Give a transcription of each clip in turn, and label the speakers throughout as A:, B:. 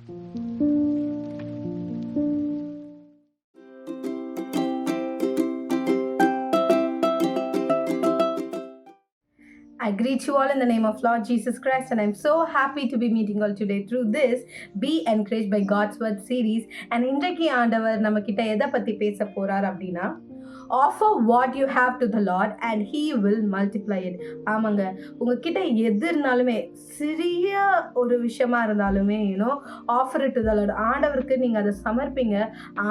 A: I greet you all in the name of Lord Jesus Christ, and I'm so happy to be meeting all today through this Be Encouraged by God's Word series. And இன்றைக்கு ஆண்டவர் நம்ம கிட்ட எதை பத்தி பேச போறார் அப்படின்னா, offer what you have to the Lord and he will multiply it. ஆமாங்க, உங்ககிட்ட எது இருந்தாலுமே, சிறிய ஒரு விஷயமா இருந்தாலுமே offer it to the Lord. ஆண்டவருக்கு நீங்க அதை சமர்ப்பிங்க,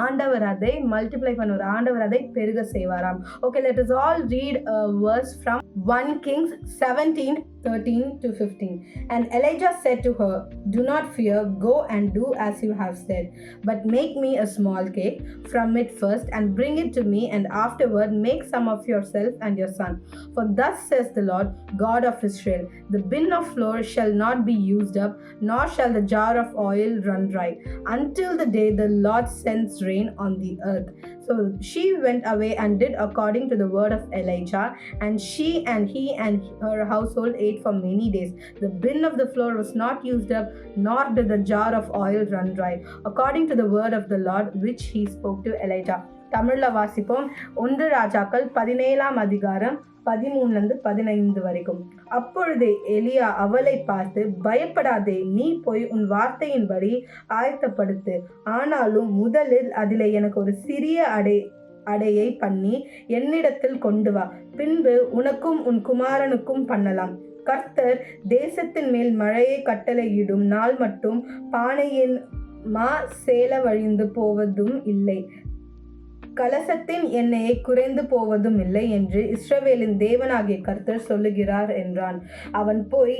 A: ஆண்டவர் அதை மல்டிப்ளை பண்ணுவார், ஆண்டவர் அதை பெருக செய்வாராம். Okay, let us all read a verse from 1 Kings 17:13-15. And Elijah said to her, "Do not fear, go and do as you have said, but make me a small cake from it first and bring it to me, and afterward make some of yourself and your son. For thus says the Lord, God of Israel, the bin of flour shall not be used up, nor shall the jar of oil run dry, until the day the Lord sends rain on the earth." So she went away and did according to the word of Elijah, and she and he and her household ate for many days. The bin of the flour was not used up, nor did the jar of oil run dry, according to the word of the Lord which he spoke to Elijah. தமிழ்ல வாசிப்போம். 1 ராஜாக்கள் 17ஆம் அதிகாரம் 13-15 வரைக்கும். அப்பொழுது எலியா அவளை பார்த்து, பயப்படாதே, நீ போய் உன் வார்த்தையின்படி ஆயத்தப்படுத்து, ஆனாலும் முதலில் அதிலே எனக்கு ஒரு சிறிய அடையை பண்ணி என்னிடத்தில் கொண்டு வா, பின்பு உனக்கும் உன் குமாரனுக்கும் பண்ணலாம். கர்த்தர் தேசத்தின் மேல் மழையை கட்டளையிடும் நாள் மட்டும் பானையின் மா சேலவழிந்து போவதும் இல்லை, கலசத்தின் எண்ணெயை குறைந்து போவதும் இல்லை என்று இஸ்ரவேலின் தேவனாகிய கர்த்தர் சொல்லுகிறார் என்றான். அவன் போய்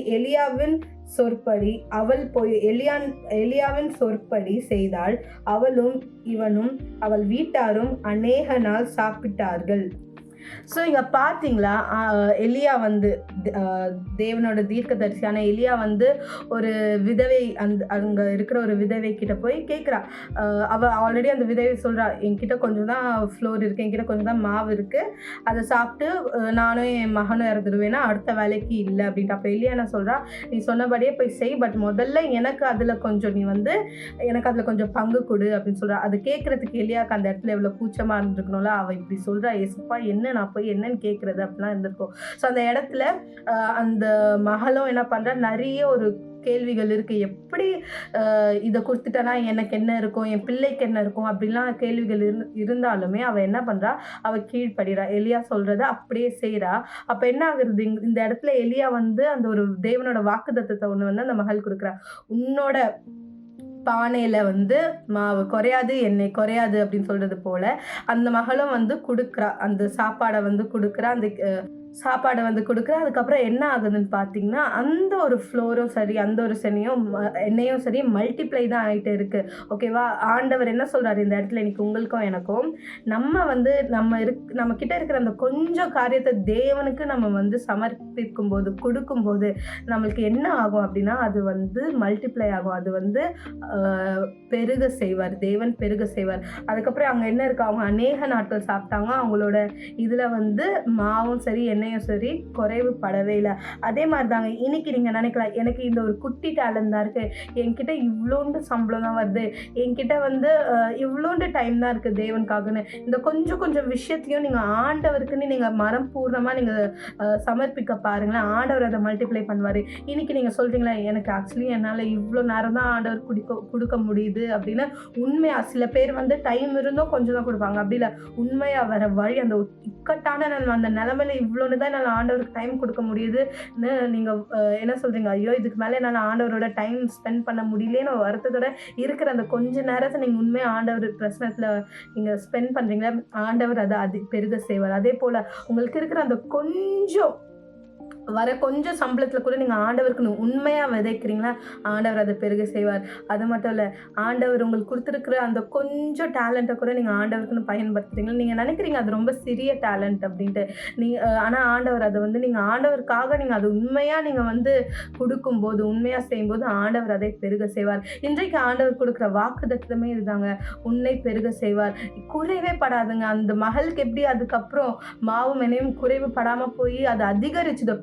A: அவள் போய் எலியாவின் சொற்படி செய்தாள். அவளும் இவனும் அவள் வீட்டாரும் அநேக நாள் சாப்பிட்டார்கள். ஸோ இங்கே பார்த்தீங்களா, எலியா தேவனோட தீர்க்கதரிசியான எலியா ஒரு விதவை, அங்கே இருக்கிற ஒரு விதவை கிட்ட போய் கேட்குறா. அவள் ஆல்ரெடி அந்த விதவை சொல்கிறா, என்கிட்ட கொஞ்சம் தான் ஃப்ளோர் இருக்குது, என்கிட்ட கொஞ்சம் தான் மாவு இருக்குது, அதை சாப்பிட்டு நானும் என் மகனும் இறந்துடுவேன்னா அடுத்த வேலைக்கு இல்லை அப்படின்ட்டு. அப்போ எலியா என்ன சொல்கிறா, நீ சொன்னபடியே போய் செய், பட் முதல்ல எனக்கு அதில் கொஞ்சம் எனக்கு அதில் கொஞ்சம் பங்கு கொடு அப்படின்னு சொல்கிறா. அது கேட்குறதுக்கு எலியாவுக்கு அந்த இடத்துல எவ்வளோ கூச்சமாக இருந்துருக்கணும்ல. அவள் இப்படி சொல்கிறா, ஏசப்பா என்ன நான் போய் என்னன்னு கேட்குறது அப்படிலாம் இருந்திருக்கும். ஸோ அந்த இடத்துல அந்த மகளும் என்ன பண்ணுறா, நிறைய ஒரு கேள்விகள் இருக்குது. எப்படி இதை கொடுத்துட்டனா எனக்கு என்ன இருக்கும், என் பிள்ளைக்கு என்ன இருக்கும் அப்படிலாம் கேள்விகள் இருந்தாலுமே அவள் என்ன பண்ணுறா, அவள் கீழ்ப்படுறா, எலியா சொல்கிறத அப்படியே செய்கிறா. அப்போ என்ன ஆகுறது, இந்த இடத்துல எலியா அந்த ஒரு தேவனோட வாக்குத்தத்தத்தை ஒன்று அந்த மகள் கொடுக்குறா. உன்னோட பானையில் மாவு குறையாது, எண்ணெய் குறையாது அப்படின்னு சொல்கிறது போல் அந்த மகளும் கொடுக்குறா, அந்த சாப்பாடை கொடுக்குறா, அந்த சாப்பாடை கொடுக்குறா. அதுக்கப்புறம் என்ன ஆகுதுன்னு பார்த்தீங்கன்னா, அந்த ஒரு ஃப்ளோரும் சரி, அந்த ஒரு எண்ணெயும் சரி மல்டிப்ளை தான் ஆகிட்டே இருக்குது. ஓகேவா, ஆண்டவர் என்ன சொல்கிறாரு இந்த இடத்துல, இன்னைக்கு உங்களுக்கும் எனக்கும், நம்ம கிட்ட இருக்கிற அந்த கொஞ்சம் காரியத்தை தேவனுக்கு நம்ம சமர்ப்பிக்கும் போது, கொடுக்கும்போது நம்மளுக்கு என்ன ஆகும் அப்படின்னா, அது மல்டிப்ளை ஆகும், அது பெருக செய்வார், தேவன் பெருக செய்வார். அதுக்கப்புறம் அங்கே என்ன இருக்கு, அவங்க அநேக நாட்கள் சாப்பிட்டாங்க, அவங்களோட இதில் மாவும் சரி எண்ணெயும் சரி குறைவு படவே இல்லை. அதே மாதிரி தாங்க இன்னைக்கு நீங்கள் நினைக்கலாம், எனக்கு இந்த ஒரு குட்டி டேலண்ட் தான் இருக்குது, என்கிட்ட இவ்வளோண்டு சம்பளம் தான் வருது, என்கிட்ட இவ்வளோண்டு டைம் தான் இருக்குது தேவனுக்காகன்னு. இந்த கொஞ்சம் விஷயத்தையும் நீங்கள் ஆண்டவருக்குன்னு நீங்கள் மரம் பூர்ணமாக நீங்கள் சமர்ப்பிக்க பாருங்களேன், ஆண்டவர் அதை மல்டிப்ளை பண்ணுவார். இன்னைக்கு நீங்கள் சொல்கிறீங்களா, எனக்கு ஆக்சுவலி என்னால் இவ்வளோ நேரம் தான் ஆண்டவர் கொடுக்க முடியுது அப்படின்னு. உண்மையாக சில பேர் டைம் இருந்தும் கொஞ்சம் தான் கொடுப்பாங்க, அப்படி இல்லை, உண்மையாக வர வழி அந்த இக்கட்டான அந்த நிலைமையில இவ்வளோன்னு தான் என்னால் ஆண்டவருக்கு டைம் கொடுக்க முடியுதுன்னு நீங்கள் என்ன சொல்கிறீங்க, ஐயோ இதுக்கு மேலே என்னால் ஆண்டவரோட டைம் ஸ்பெண்ட் பண்ண முடியலேன்னு வருத்தத்தோட இருக்கிற அந்த கொஞ்ச நேரத்தை நீங்கள் உண்மையாக ஆண்டவர் பிரச்சனத்தில் நீங்கள் ஸ்பெண்ட் பண்ணுறீங்களா, ஆண்டவர் அதை அது பெருக செய்வார். அதே போல் உங்களுக்கு இருக்கிற அந்த கொஞ்சம் சம்பளத்தில் கூட நீங்கள் ஆண்டவருக்கு உண்மையாக விதைக்கிறீங்களா, ஆண்டவர் அதை பெருக செய்வார். அது மட்டும் இல்லை, ஆண்டவர் உங்களுக்கு கொடுத்துருக்குற அந்த கொஞ்சம் டேலண்ட்டை கூட நீங்கள் ஆண்டவருக்குன்னு பயன்படுத்துறீங்களா. நீங்கள் நினைக்கிறீங்க அது ரொம்ப சிறிய டேலண்ட் அப்படின்ட்டு, ஆனால் ஆண்டவர் அதை நீங்கள் ஆண்டவருக்காக நீங்கள் அது உண்மையாக நீங்கள் கொடுக்கும்போது, உண்மையாக செய்யும்போது ஆண்டவர் அதை பெருக செய்வார். இன்றைக்கு ஆண்டவர் கொடுக்குற வாக்குத்தத்தமே இதுதாங்க, உன்னை பெருக செய்வார், குறைவே படாதுங்க. அந்த மகளுக்கு எப்படி அதுக்கப்புறம் மாவும் எண்ணெயும் குறைவு படாமல் போய் அது அதிகரிச்சுதோ,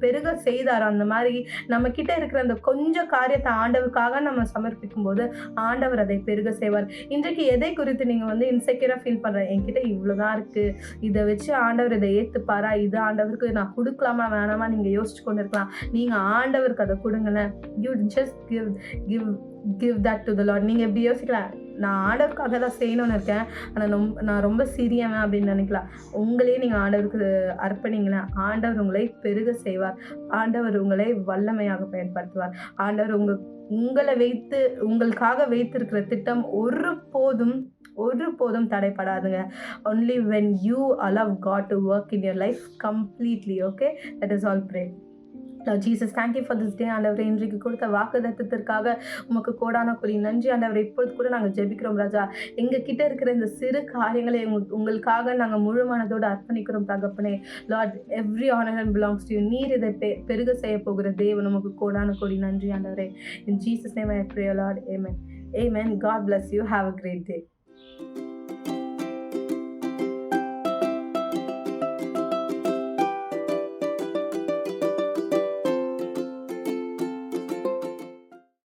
A: பெருக செய்தார். அந்த மாதிரி நம்ம கிட்ட இருக்கிற அந்த கொஞ்சம் காரியத்தை ஆண்டவருக்காக நம்ம சமர்ப்பிக்கும் போது ஆண்டவர் அதை பெருக செய்வார். இன்றைக்கு எதை குறித்து நீங்க வந்து இன்செக்யூரா ஃபீல் பண்ற, என்கிட்ட இவ்வளவுதான் இருக்கு, இதை வச்சு ஆண்டவர் இதை ஏத்துப்பாரா, இது ஆண்டவருக்கு நான் கொடுக்கலாமா வேணாமா நீங்க யோசிச்சு கொண்டு இருக்கலாம். நீங்க ஆண்டவருக்கு அதை கொடுங்களேன். You just give that to the Lord. நீங்க எப்படி யோசிக்கலாம், நான் ஆண்டவருக்காக தான் செய்யணும்னு இருக்கேன், ஆனால் நான் ரொம்ப சிறியவன் அப்படின்னு நினைக்கலாம். உங்களையே நீங்கள் ஆண்டவருக்கு அர்ப்பணிங்களேன். ஆண்டவர் உங்களை பெருக செய்வார். ஆண்டவர் உங்களை வல்லமையாக பயன்படுத்துவார். ஆண்டவர் உங்களை உங்களுக்காக வைத்திருக்கிற திட்டம் ஒருபோதும் தடைப்படாதுங்க. only when you allow God to work in your life completely. Okay, let us all pray. Lord Jesus, thank you for this day. ஆண்டவரே, இன்றைக்கு கொடுத்த வாக்குத்தத்தத்திற்காக உமக்கு கோடான கொடி நன்றி ஆண்டவரே. இப்பொழுது கூட நாங்கள் ஜெபிக்கிறோம் ராஜா. எங்கள் கிட்ட இருக்கிற இந்த சிறு காரியங்களை உங்களுக்காக நாங்கள் முழு மனதோடு அர்ப்பணிக்கிறோம் தகப்பனே. Lord, every honour and belongs to you. நீர் இதை பெருக செய்ய போகிற தேவன், உமக்கு கோடான கொடி நன்றி ஆண்டவரே. In Jesus name I pray, Lord. Amen. Amen. God bless you. Have a great day.